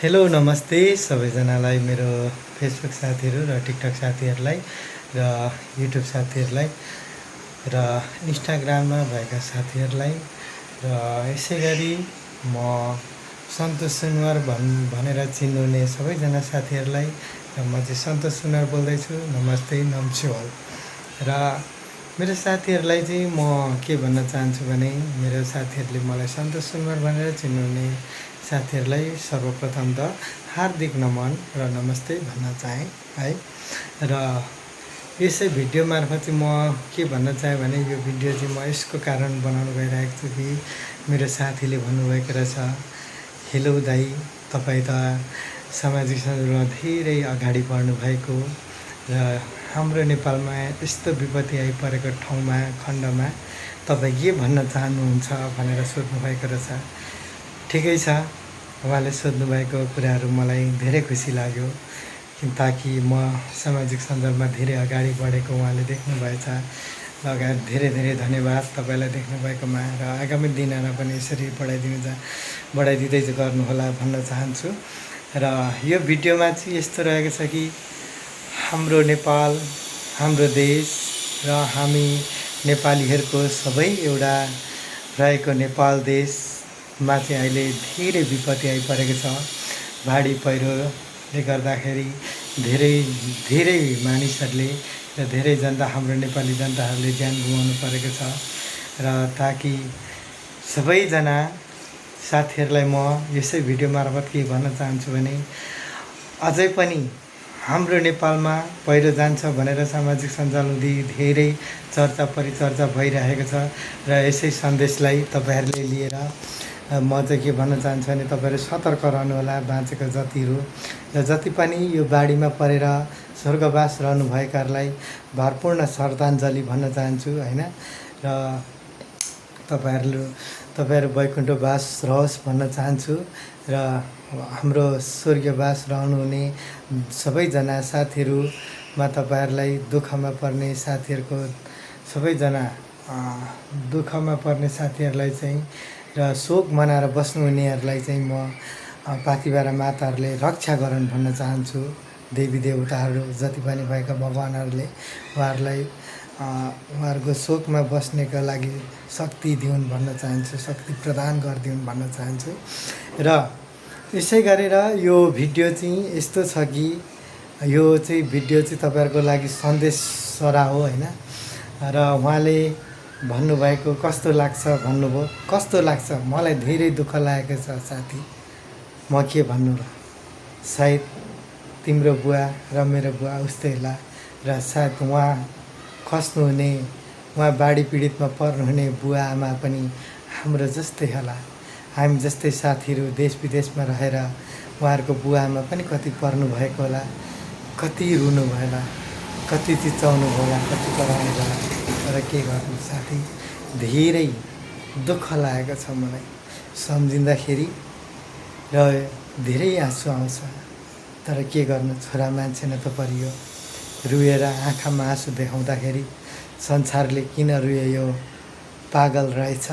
Hello नमस्ते सबैजनालाई मेरो फेसबुक साथीहरू र टिकटक साथीहरूलाई र युट्युब साथीहरूलाई र इन्स्टाग्राममा भएका साथीहरूलाई र यसै गरी म सन्तोष सुनवार भनेर चिन्नुहुने सबैजना साथीहरूलाई र म चाहिँ सन्तोष सुनवार बोल्दैछु। नमस्ते नमस्कार। र मेरो साथीहरूलाई चाहिँ म के भन्न चाहन्छु भने मेरो साथीहरूले मलाई सन्तोष सुनवार भनेर चिन्नुहुने साथीहरूलाई सर्वप्रथम त हार्दिक नमन र नमस्ते भन्न चाहेँ है। र यसै भिडियो मार्फत चाहिँ म के भन्न चाहेँ भने यो भिडियो चाहिँ म यसको कारण बनाउन गइरहेको छु कि मेरो साथीले भन्नुभएको रहेछ, हेलो दाइ, तपाईँ त सामाजिक सञ्जालमा धेरै अगाडि बढ्नुभएको र हाम्रो नेपालमा यस्तो विपत्ति आइपरेको ठाउँमा खण्डमा तपाईँ के भन्न चाहनुहुन्छ भनेर सोध्नुभएको रहेछ। ठिकै छ, उहाँले सोध्नुभएको कुराहरू मलाई धेरै खुसी लाग्यो ताकि म सामाजिक सञ्जालमा धेरै अगाडि बढेको उहाँले देख्नुभएछ। लगायत धेरै धेरै धन्यवाद तपाईँलाई देख्नुभएकोमा र आगामी दिनहरूमा पनि यसरी बढाइदिँदै गर्नुहोला भन्न चाहन्छु। र यो भिडियोमा चाहिँ यस्तो रहेको छ कि हाम्रो नेपाल, हाम्रो देश र हामी नेपालीहरूको सबै एउटा रहेको नेपाल देशमा चाहिँ अहिले धेरै विपत्ति आइपरेको छ। बाढी पहिरोले गर्दाखेरि धेरै मानिसहरूले र धेरै जनता, हाम्रो नेपाली जनताहरूले ज्यान गुमाउनु परेको छ। र ताकि सबैजना साथीहरूलाई म यसै भिडियो मार्फत के भन्न चाहन्छु भने अझै पनि हाम्रो नेपालमा पहिरो जान्छ भनेर सामाजिक सञ्जालमा धेरै चर्चा परिचर्चा भइरहेको छ। र यसै सन्देशलाई तपाईँहरूले लिएर म चाहिँ के भन्न चाहन्छु भने तपाईँहरू सतर्क रहनुहोला, बाँचेको जतिहरू र जति पनि यो बाढीमा परेर स्वर्गवास रहनुभएकाहरूलाई भरपूर्ण श्रद्धाञ्जली भन्न चाहन्छु होइन। र तपाईँहरू वैकुण्ठवास रहोस् भन्न चाहन्छु। र हाम्रो स्वर्गवास रहनुहुने सबैजना साथीहरूमा तपाईँहरूलाई दुःखमा पर्ने साथीहरूको सबैजना दुःखमा पर्ने साथीहरूलाई चाहिँ र शोक मनाएर बस्नुहुनेहरूलाई चाहिँ म पाथिभरा माताहरूले रक्षा गरून् भन्न चाहन्छु। देवी देवताहरू जति पनि भएका भगवानहरूले उहाँहरूको शोकमा बस्नेका लागि शक्ति दिउन् भन्न चाहन्छु, शक्ति प्रदान गरिदिउन् भन्न चाहन्छु। र यसै गरेर यो भिडियो चाहिँ यस्तो छ कि यो चाहिँ भिडियो चाहिँ तपाईँहरूको लागि सन्देश सरा हो होइन। र उहाँले भन्नुभएको कस्तो लाग्छ भन्नुभयो, कस्तो लाग्छ मलाई धेरै दुःख लागेको छ साथी, म के भन्नु र। सायद तिम्रो बुवा र मेरो बुवा उस्तै होला र सायद उहाँ खस्नुहुने, उहाँ बाढी पीडितमा पर्नुहुने बुवा आमा पनि हाम्रो जस्तै होला। हामी जस्तै साथीहरू देश विदेशमा रहेर उहाँहरूको बुवा आमा पनि कति पर्नु भएको होला, कति रुनु होला, कति चिचाउनु होला, कति कराउनु होला। तर के गर्नु साथी, धेरै दुःख लागेको छ मलाई सम्झिँदाखेरि र धेरै आँसु आउँछ। तर के गर्नु, छोरा मान्छे न त परियो। रुएर आँखामा आँसु देखाउँदाखेरि संसारले किन रुयो, यो पागल रहेछ,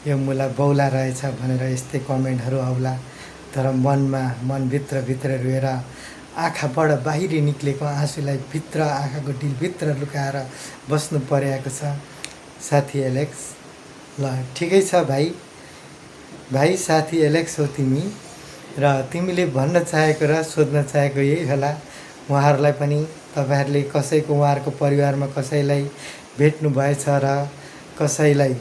यो मुला बौला रहेछ भनेर यस्तै कमेन्टहरू आउला। तर मनभित्र रुएर आँखाबाट बाहिरी निक्लेको आँसुलाई भित्र, आँखाको डिलभित्र लुकाएर बस्नु परेको छ साथी एलेक्स। ल ठिकै छ भाइ साथी एलेक्स हो तिमी, र तिमीले भन्न चाहेको र सोध्न चाहेको यही होला। उहाँहरूलाई पनि तपाईँहरूले कसैको, उहाँहरूको परिवारमा कसैलाई भेट्नु भएछ र कसैलाई,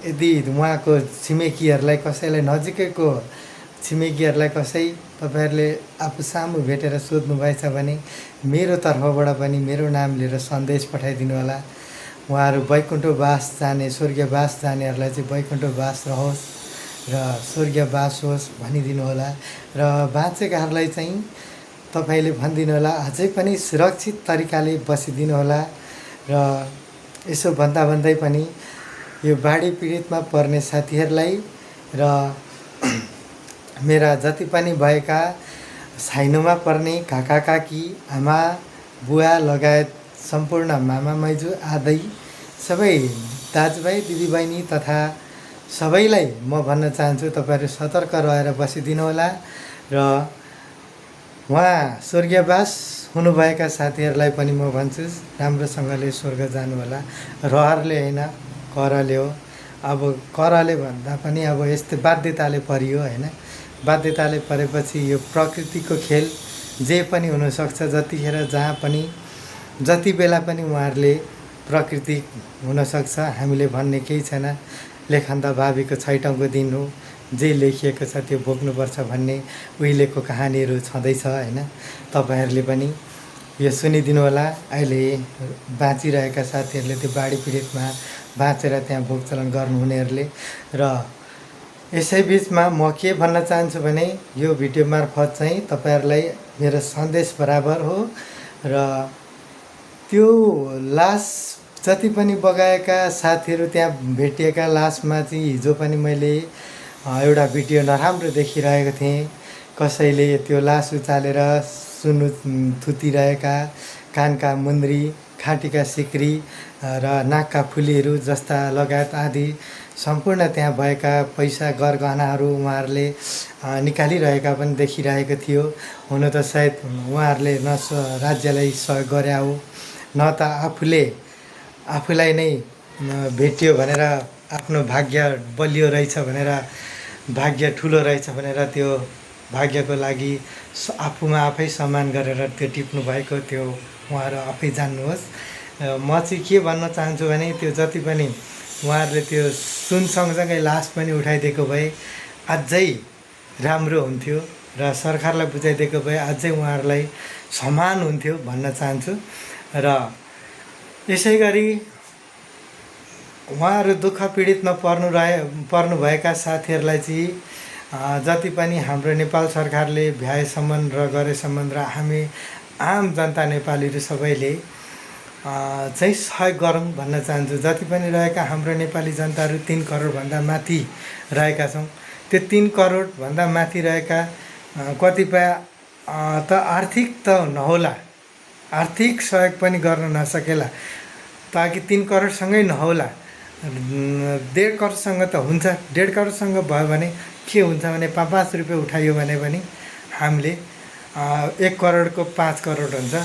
यदि उहाँको छिमेकीहरूलाई, कसैलाई नजिकैको छिमेकीहरूलाई कसै तपाईँहरूले आफू सामु भेटेर सोध्नु भएछ भने मेरो तर्फबाट पनि मेरो नाम लिएर सन्देश पठाइदिनु होला। उहाँहरू वैकुण्ठवास जाने, स्वर्गवास जानेहरूलाई चाहिँ वैकुण्ठवास रहोस् र स्वर्गवास होस् भनिदिनु होला। र बाँचेकाहरूलाई चाहिँ तपाईँले भनिदिनु होला अझै पनि सुरक्षित तरिकाले बसिदिनु होला। र यसो भन्दै पनि यो बाढी पीडितमा पर्ने साथीहरूलाई र मेरा जति पनि भएका साइनोमा पर्ने काका काकी, आमा बुवा लगायत सम्पूर्ण मामा माइजू आदि सबै दाजुभाइ दिदीबहिनी तथा सबैलाई म भन्न चाहन्छु तपाईँहरू सतर्क रहेर बसिदिनु होला र उहाँ स्वर्गीयवास हुनुभएका साथीहरूलाई पनि म भन्छु राम्रोसँगले स्वर्ग जानु होला। रहरले होइन करले हो। अब करले भन्दा पनि अब यस्तै बाध्यताले परियो होइन। बाध्यताले परेपछि यो प्रकृतिको खेल जे पनि हुनसक्छ। जतिखेर जहाँ पनि जति बेला पनि उहाँहरूले प्रकृति हुनसक्छ। हामीले भन्ने केही छैन। लेखन्त भावीको छैटौँको दिन हो। जे लेखिएको छ त्यो भोग्नुपर्छ भन्ने उहिलेको कहानीहरू छँदैछ होइन। तपाईँहरूले पनि यो सुनिदिनु होला। अहिले बाँचिरहेका साथीहरूले त्यो बाढी पीडितमा बाँचेर त्यहाँ भोग चलन गर्नुहुनेहरूले। र यसै बिचमा म के भन्न चाहन्छु भने यो भिडियो मार्फत चाहिँ तपाईँहरूलाई मेरो सन्देश बराबर हो। र त्यो लास जति पनि बगाएका साथीहरू त्यहाँ भेटिएका लासमा चाहिँ हिजो पनि मैले एउटा भिडियो नराम्रो देखिरहेको थिएँ। कसैले त्यो लास उचालेर सुन्नु थुतिरहेका, कानका मुन्द्री, खाँटीका सिक्री र नाकका फुलीहरू जस्ता लगायत आदि सम्पूर्ण त्यहाँ भएका पैसा गरगहनाहरू उहाँहरूले निकालिरहेका पनि देखिरहेको थियो। हुन त सायद उहाँहरूले न राज्यलाई सहयोग गरे हो न त आफूलाई नै भेटियो भनेर आफ्नो भाग्य बलियो रहेछ भनेर, भाग्य ठुलो रहेछ भनेर त्यो भाग्यको लागि आफूमा आफै सम्मान गरेर त्यो टिप्नु भएको त्यो उहाँहरू आफै जान्नुहोस्। म चाहिँ के भन्न चाहन्छु भने त्यो जति पनि उहाँहरूले त्यो सुन सँगसँगै लास पनि उठाइदिएको भए अझै राम्रो हुन्थ्यो र सरकारलाई बुझाइदिएको भए अझै उहाँहरूलाई समान हुन्थ्यो भन्न चाहन्छु। र यसै गरी उहाँहरू दुःख पीडितमा पर्नुभएका साथीहरूलाई चाहिँ जति पनि हाम्रो नेपाल सरकारले भ्याएसम्म र गरेसम्म र हामी आम जनता नेपालीहरू सबैले चाहिँ सहयोग गरौँ भन्न चाहन्छु। जति पनि रहेका हाम्रो नेपाली जनताहरू 3 करोडभन्दा माथि रहेका छौँ। त्यो 3 करोडभन्दा माथि रहेका कतिपय त आर्थिक त नहोला, आर्थिक सहयोग पनि गर्न नसकेला, ताकि 3 करोडसँगै नहोला, 1.5 करोडसँग त हुन्छ। 1.5 करोडसँग भयो भने के हुन्छ भने 5 रुपियाँ उठाइयो भने पनि हामीले 1 करोडको 5 करोड हुन्छ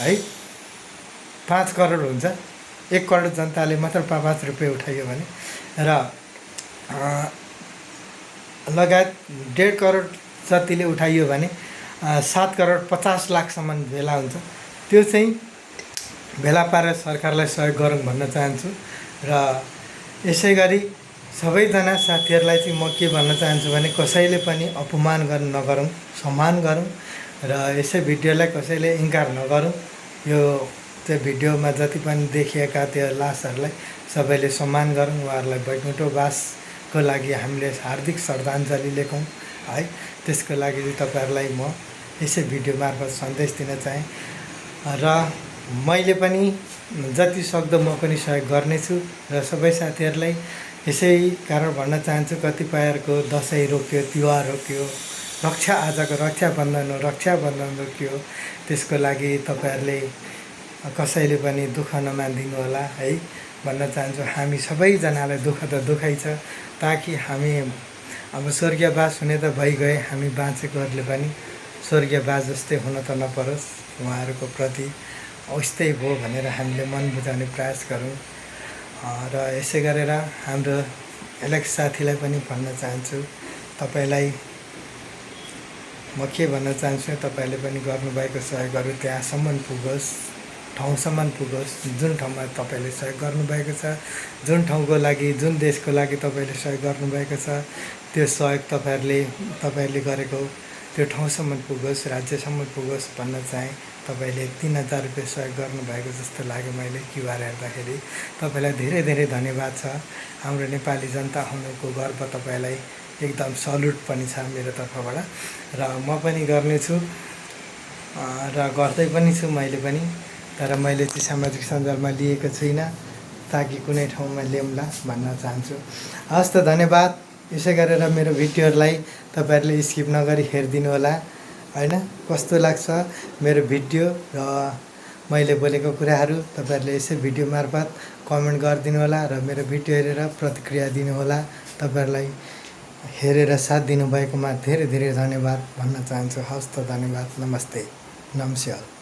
है। 5 करोड हुन्छ। 1 करोड जनताले मात्र 5 रुपियाँ उठाइयो भने र लगायत 1.5 करोड जतिले उठाइयो भने 7 करोड 50 लाखसम्म भेला हुन्छ। त्यो चाहिँ भेला पारेर सरकारलाई सहयोग गरौँ भन्न चाहन्छु। र यसै गरी सबैजना साथीहरूलाई चाहिँ म के भन्न चाहन्छु भने कसैले पनि अपमान गर्न नगरौँ, सम्मान गरौँ र यसै भिडियोलाई कसैले इन्कार नगरौँ। यो त्यो भिडियोमा जति पनि देखिएका त्यो लासहरूलाई सबैले सम्मान गरौँ। उहाँहरूलाई वैकुण्ठवासको लागि हामीले हार्दिक श्रद्धाञ्जली लेखौँ है। त्यसको लागि चाहिँ तपाईँहरूलाई म यसै भिडियो मार्फत सन्देश दिन चाहेँ। र मैले पनि जति सक्दो म पनि सहयोग गर्नेछु र सबै साथीहरूलाई यसै कारण भन्न चाहन्छु। कतिपयहरूको दसैँ रोक्यो, तिहार रोक्यो, आजको रक्षाबन्धन रोक्यो। त्यसको लागि तपाईँहरूले कसैले पनि दुःख नमानिदिनु होला है भन्न चाहन्छु। हामी सबैजनालाई दुःख त दुःखै छ, ताकि हामी अब स्वर्गीयवास हुने त भइगए, हामी बाँचेकोहरूले पनि स्वर्गीयवास जस्तै हुन त नपरोस्। उहाँहरूको प्रति उस्तै भयो भनेर हामीले मन बुझाउने प्रयास गरौँ। र यसै गरेर हाम्रो एलेक्स साथीलाई पनि भन्न चाहन्छु, तपाईँलाई म के भन्न चाहन्छु, तपाईँले पनि गर्नुभएको सहयोगहरू त्यहाँसम्म पुगोस्, ठाउँसम्म पुगोस्। जुन ठाउँमा तपाईँले सहयोग गर्नुभएको छ, जुन ठाउँको लागि, जुन देशको लागि तपाईँले सहयोग गर्नुभएको छ, त्यो सहयोग तपाईँहरूले गरेको त्यो ठाउँसम्म पुगोस्, राज्यसम्म पुगोस् भन्न चाहेँ। तपाईँले 3000 रुपियाँ सहयोग गर्नुभएको जस्तो लाग्यो मैले क्युआर हेर्दाखेरि। तपाईँलाई धेरै धेरै धन्यवाद छ। हाम्रो नेपाली जनता हुनुको गर्व तपाईँलाई एकदम सल्युट पनि छ मेरो तर्फबाट। र म पनि गर्नेछु र गर्दै पनि छु मैले पनि। तर मैले चाहिँ सामाजिक सञ्जालमा लिएको छुइनँ, ताकि कुनै ठाउँमा ल्याउँला भन्न चाहन्छु। हस् त, धन्यवाद। यसै गरेर मेरो भिडियोहरूलाई तपाईँहरूले स्किप नगरी हेरिदिनु होला होइन। कस्तो लाग्छ मेरो भिडियो र मैले बोलेको कुराहरू तपाईँहरूले यसै भिडियो मार्फत कमेन्ट गरिदिनु होला र मेरो भिडियो हेरेर प्रतिक्रिया दिनु होला। तपाईँहरूलाई हेरेर साथ दिनुभएकोमा धेरै धेरै धन्यवाद भन्न चाहन्छु। हस् त, धन्यवाद, नमस्ते, नमस्कार।